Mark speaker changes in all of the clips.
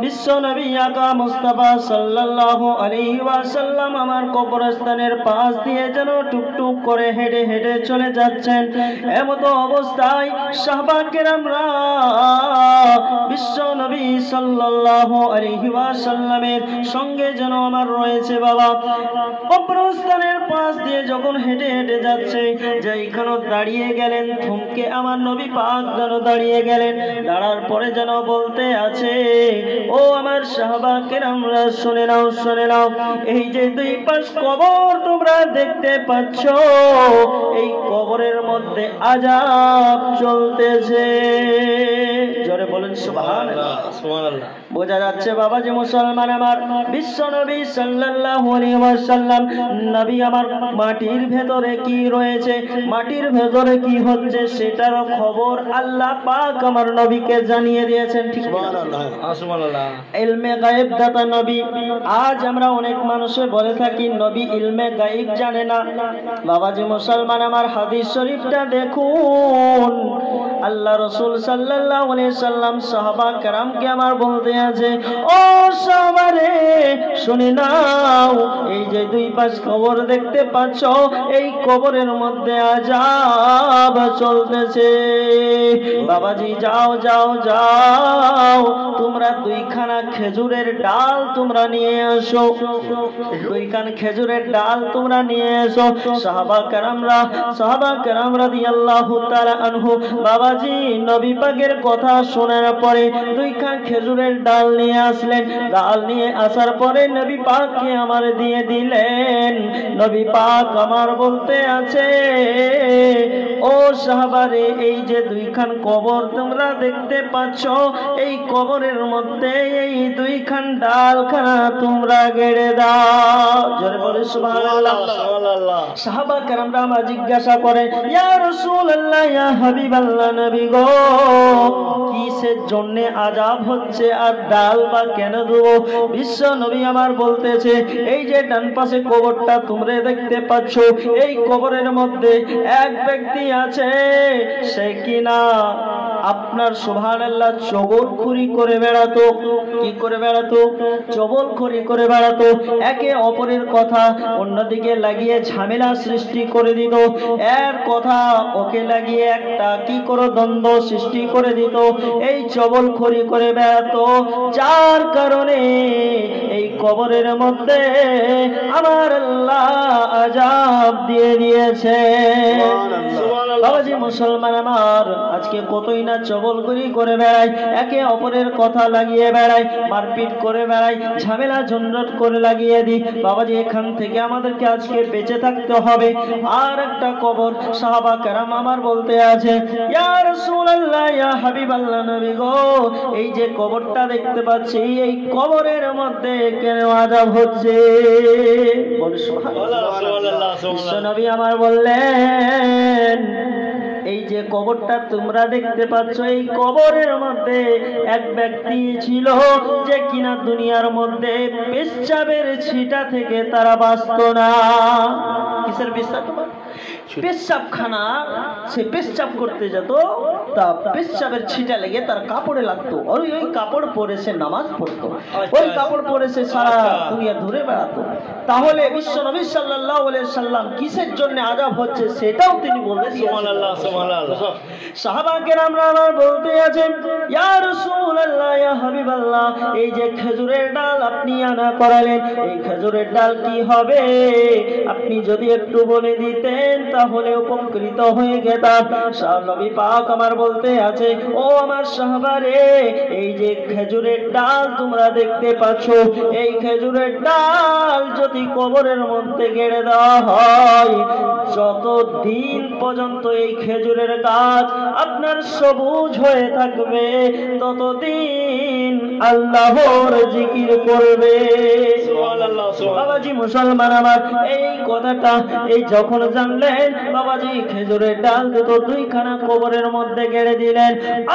Speaker 1: বিশ্ব নবী আকা মুস্তাফা সাল্লাল্লাহু আলাইহি ওয়াসাল্লাম আমার কবরস্থানের পাশ দিয়ে যেন টুকটুক করে হেঁটে হেঁটে চলে যাচ্ছেন। এমতো অবস্থায় সাহাবা কেরামরা বিশ্ব নবী সাল্লাল্লাহু আলাইহি ওয়াসাল্লামের সঙ্গে যেন আমার রয়েছে বাবা। কবরস্থানের পাশ দিয়ে যখন হেঁটে হেঁটে যাচ্ছে, যেইখানে দাঁড়িয়ে গেলেন, থমকে আমার নবী পাক যেন দাঁড়িয়ে গেলেন। দাঁড়ার পরে যেন বলতে আছে, ও আমার সাহাবা কেরামরা শুনে নাও, শুনে নাও, এই যে দুই পাশ কবর তোমরা দেখতে পাচ্ছ, এই কবরের মধ্যে আযাব চলতেছে। জোরে বলেন সুবহানাল্লাহ। সুবহানাল্লাহ। বোঝা যাচ্ছে বাবা যে মুসলমান আমার, বিশ্ব নবী সাল্লাল্লাহু আলাইহি ওয়াসাল্লাম নবী আমার মাটির ভেতরে কি রয়েছে, মাটির ভেতরে কি হচ্ছে, সেটার খবর আল্লাহ পাক আমার নবীকে জানিয়ে দিয়েছেন। ঠিক সুবহানাল্লাহ। সুবহানাল্লাহ। ইলমে গায়েব দাতা নবী। আজ আমরা অনেক মানুষে বলে থাকি নবী ইলমে গায়েব জানে না। বাবা যে মুসলমান আমার, হাদিস শরীফটা দেখুন, আল্লাহ রাসূল সাল্লাল্লাহু আলাইহি সাল্লাম সাহাবা কেরামকে আমার বলতে আছে, ও সাহাবারে শুনে নাও, এই যে দুই পাশ কবর দেখতে পাচ্ছ, এই কবরের মধ্যে আযাব চলতেছে। বাবাজি যাও যাও যাও, তোমরা দুইখানা খেজুরের ডাল তোমরা নিয়ে এসো, দুইখানা খেজুরের ডাল তোমরা নিয়ে এসো। সাহাবা কেরাম রাদিয়াল্লাহু তাআলা আনহু বাবাজি নবী পাকের কথা শোনার পরে দুইখানা খেজুরের ডাল নিয়ে আসলেন। ডাল নিয়ে আসার পরে নবী পাককে আমার দিয়ে দিলেন। নবী পাক আমার বলতে আছে, ও সাহাবারে, এই যে দুইখান কবর তোমরা দেখতে পাচ্ছ, এই কবরের মধ্যে এই দুইখান ডালখানা তোমরা গেড়ে দাও। জোরে বলে সুবহানাল্লাহ। সুবহানাল্লাহ। সাহাবা কেরামরা আমার জিজ্ঞাসা করেন, ইয়া রাসূলুল্লাহ, ইয়া হাবিবাল্লাহ, নবী গো, কিসের জন্য আযাব হচ্ছে আর ডাল বা কেন দেবো? বিশ্ব নবী আমার বলতেছে, এই যে ডান পাশে কবরটা তোমরা দেখতে পাচ্ছ, এই কবরের মধ্যে এক ব্যক্তি আছে, সে কিনা আপনার সুবহানাল্লাহ চগলখুরি করে বেড়াতো। কি করে বেড়াতো? চগলখুরি করে বেড়াতো। একে অপরের কথা অন্যদিকে লাগিয়ে ঝামেলা সৃষ্টি করে দিত, এর কথা ওকে লাগিয়ে একটা কি করে দ্বন্দ্ব সৃষ্টি করে দিত। এই চগলখুরি করে বেড়াতো, যার কারণে এই কবরের মধ্যে আমার আল্লাহ আযাব দিয়ে দিয়েছে। বাবাজি মুসলমান আমার, আজকে কতই না চগলখুরি করে বেড়ায়, একে অপরের কথা লাগিয়ে বেড়ায়, মারপিট করে বেড়ায়, ঝামেলা ঝঞ্ঝট করে লাগিয়ে দিই। বাবাজি এখান থেকে আমাদেরকে আজকে বেঁচে থাকতে হবে। আর একটা কবর সাহাবা কেরাম আমার বলতে আছে, ইয়া রাসূলুল্লাহ, ইয়া হাবিবাল্লাহ, নবী গো, এই যে কবরটা দেখতে পাচ্ছি, এই কবরের মধ্যে কেন আযাব হচ্ছে? বল সুবহানাল্লাহ। নবী আমার বললেন, এই যে কবরটা তোমরা দেখতে পাচ্ছ, এই কবরের মধ্যে এক ব্যক্তি ছিল যে কিনা দুনিয়ার মধ্যে পেশাবের ছিটা থেকে তারা বাঁচত না। কিসের পেশাব? পেশাবখানা, সে পেশাব করতে যেত, তা পেশাবের ছিটা লেগে তার কাপড়ে লাগতো, ওই কাপড় পরে সে নামাজ পড়তো, ওই কাপড় পরে সে সারা দুনিয়া ঘুরে বেড়াতো। তাহলে বিশ্ব নবী সাল্লাল্লাহু আলাইহি সাল্লাম কিসের জন্য আযাব হচ্ছে সেটাও তিনি বললেন। সুবহানাল্লাহ। সুবহানাল্লাহ। সাহাবা কেরামরা আমার বলতে আছেন, ইয়া রাসূলুল্লাহ, ইয়া হাবিবাল্লাহ, এই যে খেজুরের ডাল আপনি আনা করালেন, এই খেজুরের ডাল কি হবে? আপনি যদি একটু বলে দিতেন তাহলে উপকৃত হয়ে যেতাম। নবী পাক আমার বলতে আছে, ও আমার সাহাবারে, এই যে খেজুরের ডাল তোমরা দেখতে পাচ্ছ, এই খেজুরের ডাল যদি কবরের মধ্যে গেড়ে দেওয়া হয়, যতদিন পর্যন্ত এই খেজুরের গাছ আপনার সবুজ হয়ে থাকবে, ততদিন আল্লাহর জিকির করবে। সুবহানাল্লাহ। বাবাজি মুসলমান আমার, এই কথাটা এই যখন জানলেন করলেন, বাবাজি খেজুরের ডাল দুটো দুইখানা কবরের মধ্যে গেড়ে দিলেন।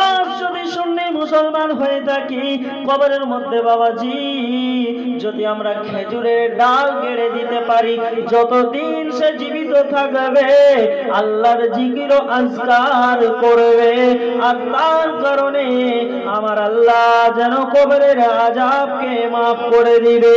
Speaker 1: আর যদি সুন্নি মুসলমান হয়ে থাকি, কবরের মধ্যে বাবাজি যদি আমরা খেজুরের ডাল গেড়ে দিতে পারি, যতদিন সে জীবিত থাকবে আল্লাহর জিকির ও আজকার করবে, আর তার কারণে আমার আল্লাহ যেন কবরের আযাবকে মাফ করে দিবে।